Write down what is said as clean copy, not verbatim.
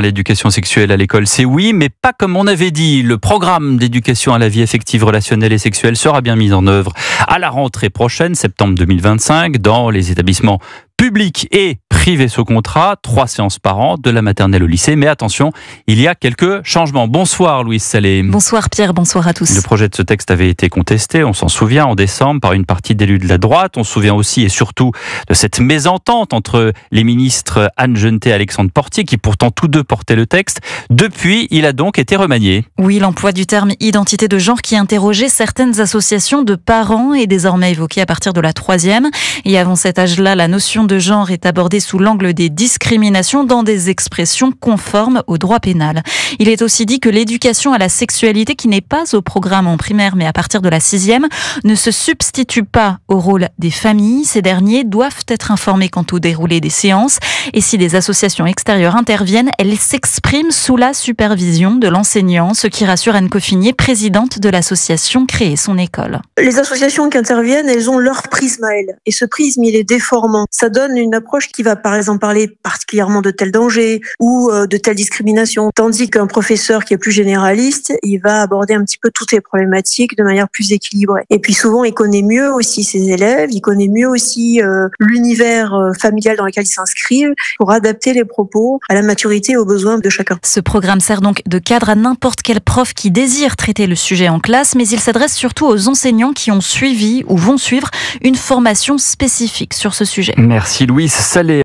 L'éducation sexuelle à l'école, c'est oui, mais pas comme on avait dit. Le programme d'éducation à la vie affective, relationnelle et sexuelle sera bien mis en œuvre à la rentrée prochaine, septembre 2025, dans les établissements publics et privés sous contrat, 3 séances par an, de la maternelle au lycée. Mais attention, il y a quelques changements. Bonsoir Louise Salé. Bonsoir Pierre, bonsoir à tous. Le projet de ce texte avait été contesté, on s'en souvient, en décembre, par une partie d'élus de la droite. On se souvient aussi et surtout de cette mésentente entre les ministres Anne Genetet et Alexandre Portier, qui pourtant tous deux portaient le texte. Depuis, il a donc été remanié. Oui, l'emploi du terme identité de genre qui interrogeait certaines associations de parents est désormais évoqué à partir de la 3e. Et avant cet âge-là, la notion de genre est abordée sous l'angle des discriminations dans des expressions conformes au droit pénal. Il est aussi dit que l'éducation à la sexualité, qui n'est pas au programme en primaire mais à partir de la 6e, ne se substitue pas au rôle des familles. Ces derniers doivent être informés quant au déroulé des séances. Et si des associations extérieures interviennent, elles s'expriment sous la supervision de l'enseignant, ce qui rassure Anne Coffinier, présidente de l'association Créer son école. Les associations qui interviennent, elles ont leur prisme à elles. Et ce prisme, il est déformant. Ça donne une approche qui va par exemple parler particulièrement de tel danger ou de telle discrimination. Tandis qu'un professeur qui est plus généraliste, il va aborder un petit peu toutes les problématiques de manière plus équilibrée. Et puis souvent, il connaît mieux aussi ses élèves, il connaît mieux aussi l'univers familial dans lequel ils s'inscrivent pour adapter les propos à la maturité et aux besoins de chacun. Ce programme sert donc de cadre à n'importe quel prof qui désire traiter le sujet en classe, mais il s'adresse surtout aux enseignants qui ont suivi ou vont suivre une formation spécifique sur ce sujet. Merci Louise Salé.